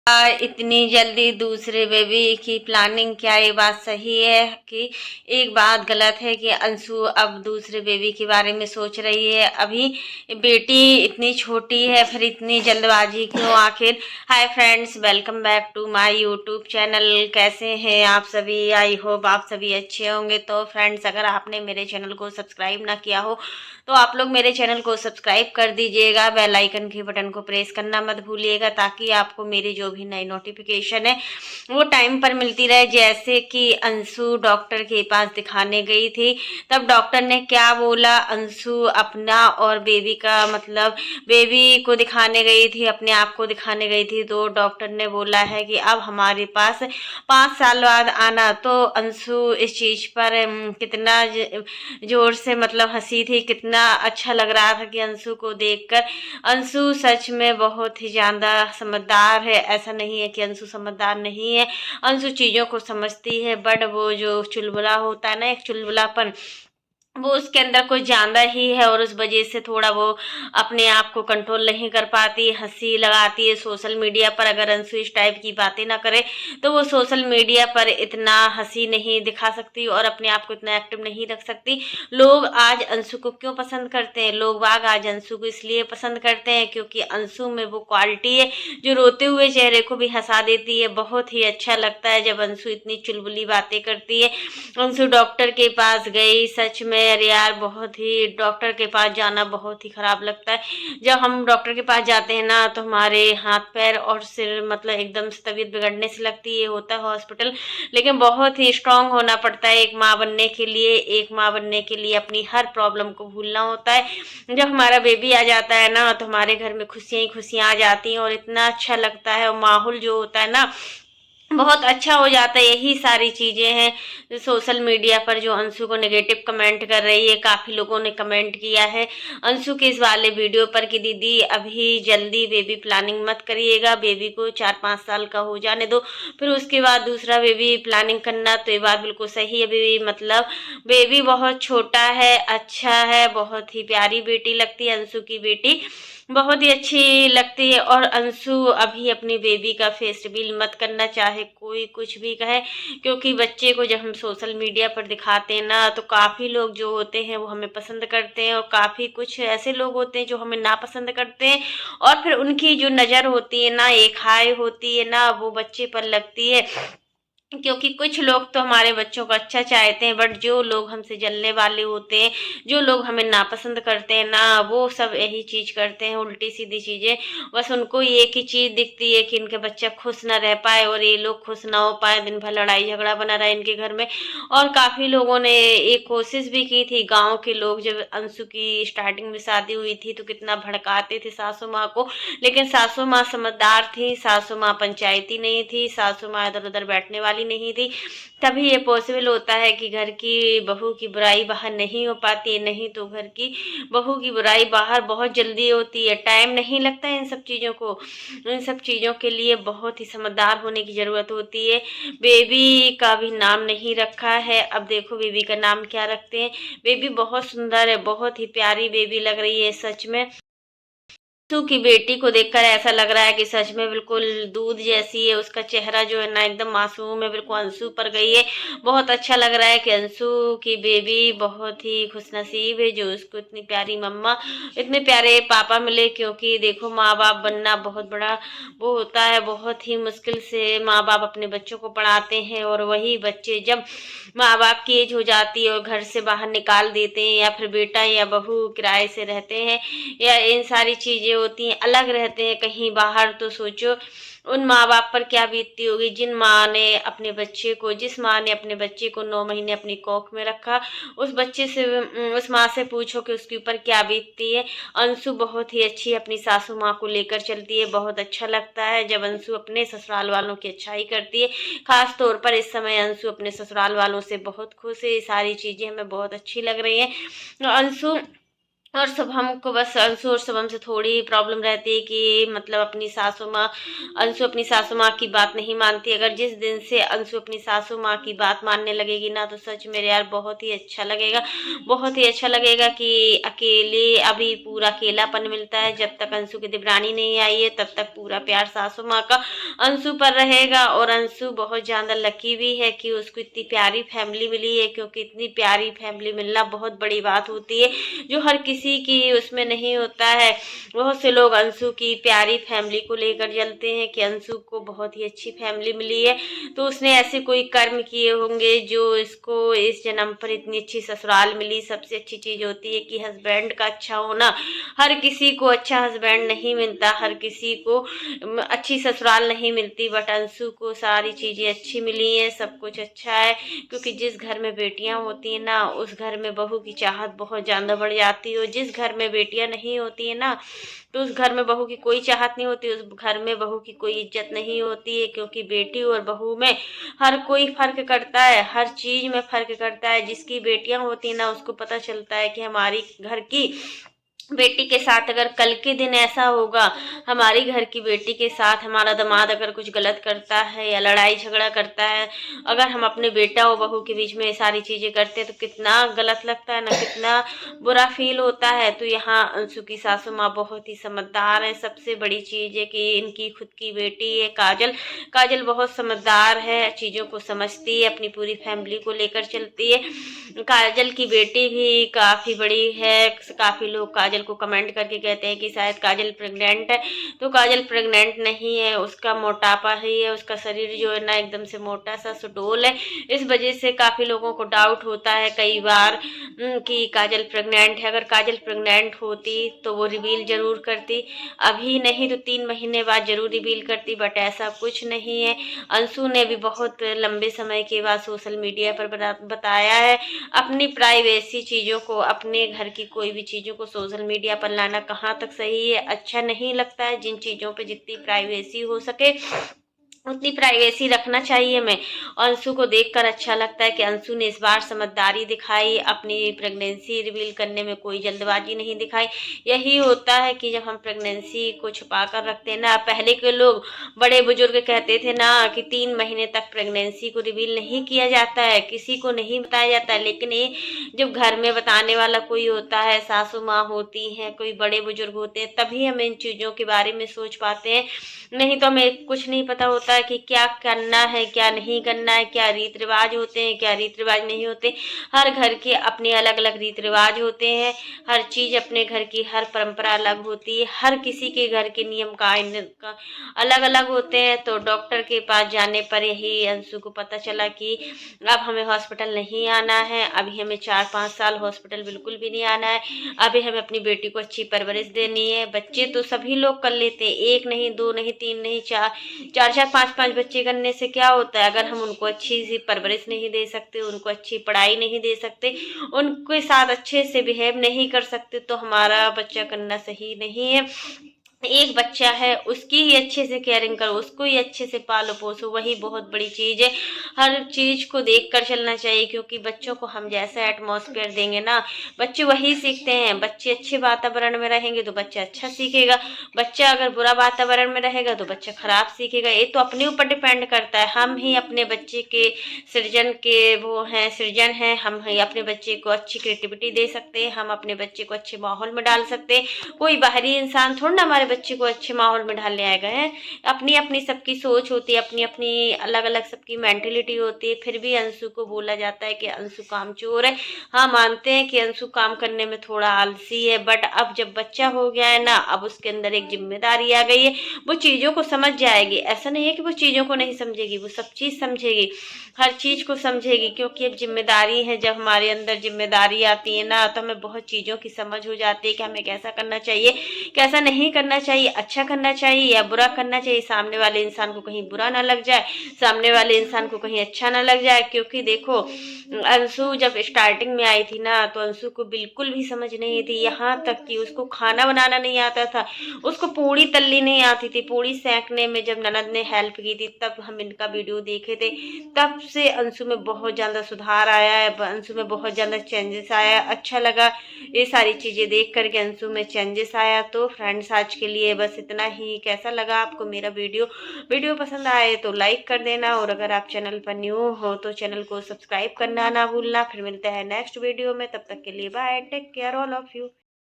इतनी जल्दी दूसरे बेबी की प्लानिंग, क्या ये बात सही है? कि एक बात गलत है कि अंशु अब दूसरे बेबी के बारे में सोच रही है। अभी बेटी इतनी छोटी है, फिर इतनी जल्दबाजी क्यों आखिर? Hi friends, welcome back to my YouTube channel. कैसे हैं आप सभी? आई होप आप सभी अच्छे होंगे। तो फ्रेंड्स, अगर आपने मेरे चैनल को सब्सक्राइब ना किया हो तो आप लोग मेरे चैनल को सब्सक्राइब कर दीजिएगा। बेल आइकन के बटन को प्रेस करना मत भूलिएगा, ताकि आपको मेरी जो भी नई नोटिफिकेशन है वो टाइम पर मिलती रहे। जैसे कि अंशु डॉक्टर के पास दिखाने गई थी, तब डॉक्टर ने क्या बोला? अंशु अपना और बेबी का मतलब बेबी को दिखाने गई थी, अपने आप को दिखाने गई थी, तो डॉक्टर ने बोला है कि अब हमारे पास 5 साल बाद आना। तो अंशु इस चीज पर कितना जोर से मतलब हंसी थी, कितना अच्छा लग रहा था कि अंशु को देखकर। अंशु सच में बहुत ही ज्यादा समझदार है। ऐसा नहीं है कि अंशु समझदार नहीं है, अंशु चीजों को समझती है, बट वो जो चुलबुला होता है ना, एक चुलबुलापन, वो उसके अंदर कुछ ज्यादा ही है, और उस वजह से थोड़ा वो अपने आप को कंट्रोल नहीं कर पाती, हंसी लगाती है सोशल मीडिया पर। अगर अंशु इस टाइप की बातें ना करे तो वो सोशल मीडिया पर इतना हंसी नहीं दिखा सकती और अपने आप को इतना एक्टिव नहीं रख सकती। लोग आज अंशु को क्यों पसंद करते हैं? लोग बाग आज अंशु को इसलिए पसंद करते हैं क्योंकि अंशु में वो क्वालिटी है जो रोते हुए चेहरे को भी हंसा देती है। बहुत ही अच्छा लगता है जब अंशु इतनी चुलबुली बातें करती है। अंशु डॉक्टर के पास गई, सच में अरे यार, बहुत ही डॉक्टर के पास जाना बहुत ही खराब लगता है। जब हम डॉक्टर के पास जाते हैं ना, तो हमारे हाथ पैर और सिर मतलब एकदम से तबीयत बिगड़ने से लगती है। होता है हॉस्पिटल, लेकिन बहुत ही स्ट्रांग होना पड़ता है एक माँ बनने के लिए। एक माँ बनने के लिए अपनी हर प्रॉब्लम को भूलना होता है। जब हमारा बेबी आ जाता है ना, तो हमारे घर में खुशियां ही खुशियां आ जाती हैं और इतना अच्छा लगता है। और माहौल जो होता है ना, बहुत अच्छा हो जाता है। यही सारी चीजें हैं। सोशल मीडिया पर जो अंशु को नेगेटिव कमेंट कर रही है, काफी लोगों ने कमेंट किया है अंशु के इस वाले वीडियो पर कि दीदी अभी जल्दी बेबी प्लानिंग मत करिएगा, बेबी को 4-5 साल का हो जाने दो, फिर उसके बाद दूसरा बेबी प्लानिंग करना। तो ये बात बिल्कुल सही है। बेबी मतलब बेबी बहुत छोटा है, अच्छा है, बहुत ही प्यारी बेटी लगती है अंशु की बेटी, बहुत ही अच्छी लगती है। और अंशु अभी अपनी बेबी का फेस रिवील मत करना, चाहे कोई कुछ भी कहे, क्योंकि बच्चे को जब हम सोशल मीडिया पर दिखाते हैं ना, तो काफ़ी लोग जो होते हैं वो हमें पसंद करते हैं, और काफ़ी कुछ ऐसे लोग होते हैं जो हमें नापसंद करते हैं। और फिर उनकी जो नज़र होती है ना, एक हाय होती है ना, वो बच्चे पर लगती है। क्योंकि कुछ लोग तो हमारे बच्चों को अच्छा चाहते हैं, बट जो लोग हमसे जलने वाले होते हैं, जो लोग हमें नापसंद करते हैं ना, वो सब यही चीज करते हैं, उल्टी सीधी चीजें। बस उनको एक ही चीज दिखती है कि इनके बच्चा खुश ना रह पाए और ये लोग खुश ना हो पाए, दिन भर लड़ाई झगड़ा बना रहा है इनके घर में। और काफी लोगों ने एक कोशिश भी की थी, गाँव के लोग, जब अंशु की स्टार्टिंग में शादी हुई थी तो कितना भड़काते थे सासू माँ को, लेकिन सासू माँ समझदार थी, सासू माँ पंचायती नहीं थी, सासू माँ इधर उधर बैठने वाली नहीं थी। तभी ये पॉसिबल होता है कि घर की बहू की बुराई बाहर नहीं हो पाती है, नहीं तो घर की बहू की बुराई बाहर बहुत जल्दी होती है। टाइम नहीं लगता है इन सब चीज़ों को। इन सब चीज़ों के लिए बहुत ही समझदार होने की ज़रूरत होती है। बेबी का भी नाम नहीं रखा है, अब देखो बेबी का नाम क्या रखते हैं। बेबी बहुत सुंदर है, बहुत ही प्यारी बेबी लग रही है सच में। अंशु की बेटी को देखकर ऐसा लग रहा है कि सच में बिल्कुल दूध जैसी है, उसका चेहरा जो है ना एकदम मासूम है, बिल्कुल अंशु पर गई है। बहुत अच्छा लग रहा है कि अंशु की बेबी बहुत ही खुशनसीब है जो उसको इतनी प्यारी मम्मा, इतने प्यारे पापा मिले। क्योंकि देखो, माँ बाप बनना बहुत बड़ा वो होता है, बहुत ही मुश्किल से माँ बाप अपने बच्चों को पढ़ाते हैं, और वही बच्चे जब माँ बाप की एज हो जाती है और घर से बाहर निकाल देते हैं, या फिर बेटा या बहू किराए से रहते हैं, या इन सारी चीजें होती हैं, अलग रहते हैं कहीं बाहर, तो सोचो उन माँ बाप पर क्या बीतती होगी। जिन माँ ने अपने बच्चे को, जिस माँ ने अपने बच्चे को 9 महीने अपनी कोख में रखा, उस बच्चे से, उस माँ से पूछो कि उसके ऊपर क्या बीतती है। अंशु बहुत ही अच्छी अपनी सासू माँ को लेकर चलती है। बहुत अच्छा लगता है जब अंशु अपने ससुराल वालों की अच्छाई करती है। खास तौर पर इस समय अंशु अपने ससुराल वालों से बहुत खुश है। ये सारी चीजें हमें बहुत अच्छी लग रही हैं। अंशु और शुभम को बस अंशु और शुभम से थोड़ी प्रॉब्लम रहती है कि मतलब अपनी सासू माँ, अंशु अपनी सासू माँ की बात नहीं मानती। अगर जिस दिन से अंशु अपनी सासू माँ की बात मानने लगेगी ना, तो सच मेरे यार बहुत ही अच्छा लगेगा, बहुत ही अच्छा लगेगा कि अकेले अभी पूरा अकेलापन मिलता है। जब तक अंशु की देवरानी नहीं आई है तब तक पूरा प्यार सासू माँ का अंशु पर रहेगा। और अंशु बहुत ज़्यादा लकी भी है कि उसको इतनी प्यारी फैमिली मिली है, क्योंकि इतनी प्यारी फैमिली मिलना बहुत बड़ी बात होती है, जो हर किसी की उसमें नहीं होता है। बहुत से लोग अंशु की प्यारी फैमिली को लेकर जलते हैं कि अंशु को बहुत ही अच्छी फैमिली मिली है, तो उसने ऐसे कोई कर्म किए होंगे जो इसको इस जन्म पर इतनी अच्छी ससुराल मिली। सबसे अच्छी चीज़ होती है कि हस्बैंड का अच्छा होना। हर किसी को अच्छा हस्बैंड नहीं मिलता, हर किसी को अच्छी ससुराल नहीं मिलती, बट अंशु को सारी चीज़ें अच्छी मिली हैं, सब कुछ अच्छा है। क्योंकि जिस घर में बेटियां होती हैं ना, उस घर में बहू की चाहत बहुत ज़्यादा बढ़ जाती है। जिस घर में बेटियां नहीं होती है ना, तो उस घर में बहू की कोई चाहत नहीं होती, उस घर में बहू की कोई इज्जत नहीं होती है। क्योंकि बेटी और बहू में हर कोई फर्क करता है, हर चीज में फर्क करता है। जिसकी बेटियां होती है ना, उसको पता चलता है कि हमारी घर की बेटी के साथ अगर कल के दिन ऐसा होगा, हमारी घर की बेटी के साथ हमारा दामाद अगर कुछ गलत करता है या लड़ाई झगड़ा करता है, अगर हम अपने बेटा और बहू के बीच में सारी चीज़ें करते हैं, तो कितना गलत लगता है ना, कितना बुरा फील होता है। तो यहाँ अंशु की सासू माँ बहुत ही समझदार है। सबसे बड़ी चीज़ है कि इनकी खुद की बेटी है काजल। काजल बहुत समझदार है, चीज़ों को समझती है, अपनी पूरी फैमिली को लेकर चलती है। काजल की बेटी भी काफ़ी बड़ी है। काफ़ी लोग काजल को कमेंट करके कहते हैं कि शायद काजल प्रेग्नेंट है, तो काजल प्रेग्नेंट नहीं है, उसका मोटापा ही है, उसका शरीर जो है ना एकदम से मोटा सा सुडोल है। इस वजह से काफ़ी लोगों को डाउट होता है कई बार कि काजल प्रेग्नेंट है। अगर काजल प्रेग्नेंट होती तो वो रिवील ज़रूर करती, अभी नहीं तो 3 महीने बाद ज़रूर रिवील करती, बट ऐसा कुछ नहीं है। अंशु ने भी बहुत लंबे समय के बाद सोशल मीडिया पर बताया है अपनी प्राइवेसी चीज़ों को, अपने घर की कोई भी चीज़ों को सोशल मीडिया पर लाना कहाँ तक सही है, अच्छा नहीं लगता है। जिन चीज़ों पे जितनी प्राइवेसी हो सके उतनी प्राइवेसी रखना चाहिए। मैं अंशु को देखकर अच्छा लगता है कि अंशु ने इस बार समझदारी दिखाई, अपनी प्रेगनेंसी रिवील करने में कोई जल्दबाजी नहीं दिखाई। यही होता है कि जब हम प्रेगनेंसी को छुपा कर रखते हैं ना, पहले के लोग बड़े बुजुर्ग कहते थे ना कि 3 महीने तक प्रेगनेंसी को रिवील नहीं किया जाता है, किसी को नहीं बताया जाता है। लेकिन ये जब घर में बताने वाला कोई होता है, सासू माँ होती हैं, कोई बड़े बुजुर्ग होते हैं, तभी हम इन चीज़ों के बारे में सोच पाते हैं, नहीं तो हमें कुछ नहीं पता होता है कि क्या करना है क्या नहीं करना है, क्या रीत रिवाज होते हैं क्या रीत रिवाज नहीं होते। हर घर के अपने अलग अलग रीत रिवाज होते हैं, हर चीज़ अपने घर की हर परंपरा अलग होती है, हर किसी के घर के नियम कायदे अलग अलग होते हैं। तो डॉक्टर के पास जाने पर यही अंशु को पता चला कि अब हमें हॉस्पिटल नहीं आना है, अभी हमें 4-5 साल हॉस्पिटल बिल्कुल भी नहीं आना है, अभी हमें अपनी बेटी को अच्छी परवरिश देनी है। बच्चे तो सभी लोग कर लेते हैं, 1 नहीं 2 नहीं 3 नहीं 4 4 5 बच्चे करने से क्या होता है। अगर हम उनको अच्छी सी परवरिश नहीं दे सकते, उनको अच्छी पढ़ाई नहीं दे सकते, उनके साथ अच्छे से बिहेव नहीं कर सकते, तो हमारा बच्चा करना सही नहीं है। एक बच्चा है उसकी ही अच्छे से केयरिंग करो, उसको ही अच्छे से पालो पोसो, वही बहुत बड़ी चीज़ है। हर चीज़ को देख कर चलना चाहिए, क्योंकि बच्चों को हम जैसा एटमॉस्फेयर देंगे ना, बच्चे वही सीखते हैं। बच्चे अच्छे वातावरण में रहेंगे तो बच्चा अच्छा सीखेगा, बच्चा अगर बुरा वातावरण में रहेगा तो बच्चा खराब सीखेगा। ये तो अपने ऊपर डिपेंड करता है, हम ही अपने बच्चे के सृजन के वो हैं, सृजन हैं, हम ही अपने बच्चे को अच्छी क्रिएटिविटी दे सकते हैं, हम अपने बच्चे को अच्छे माहौल में डाल सकते हैं। कोई बाहरी इंसान थोड़ा ना हमारे बच्चे को अच्छे माहौल में ढालने आएगा है। अपनी अपनी सबकी सोच होती है, अपनी अपनी अलग अलग सबकी मेंटेलिटी होती है। फिर भी अंशु को बोला जाता है कि अंशु कामचोर है। हाँ, मानते हैं कि अंशु काम करने में थोड़ा आलसी है, बट अब जब बच्चा हो गया है ना, अब उसके अंदर एक जिम्मेदारी आ गई है, वो चीज़ों को समझ जाएगी। ऐसा नहीं है कि वो चीज़ों को नहीं समझेगी, वो सब चीज़ समझेगी, हर चीज़ को समझेगी। क्योंकि अब जिम्मेदारी है, जब हमारे अंदर जिम्मेदारी आती है ना, तो हमें बहुत चीज़ों की समझ हो जाती है कि हमें कैसा करना चाहिए कैसा नहीं करना चाहिए, अच्छा करना चाहिए या बुरा करना चाहिए, सामने वाले इंसान को कहीं बुरा ना लग जाए, सामने वाले इंसान को कहीं अच्छा ना लग जाए। क्योंकि देखो अंशु जब स्टार्टिंग में आई थी ना, तो अंशु को बिल्कुल भी समझ नहीं थी, यहाँ तक कि उसको खाना बनाना नहीं आता था, उसको पूड़ी तलनी नहीं आती थी। पूड़ी सेंकने में जब ननद ने हेल्प की थी, तब हम इनका वीडियो देखे थे, तब से अंशु में बहुत ज़्यादा सुधार आया है, अंशु में बहुत ज़्यादा चेंजेस आया है। अच्छा लगा ये सारी चीज़ें देख करके, अंशु में चेंजेस आया। तो फ्रेंड्स आज के लिए बस इतना ही। कैसा लगा आपको मेरा वीडियो पसंद आए तो लाइक कर देना, और अगर आप चैनल पर न्यू हो तो चैनल को सब्सक्राइब करना ना भूलना। फिर मिलते हैं नेक्स्ट वीडियो में, तब तक के लिए bye, take care all of you.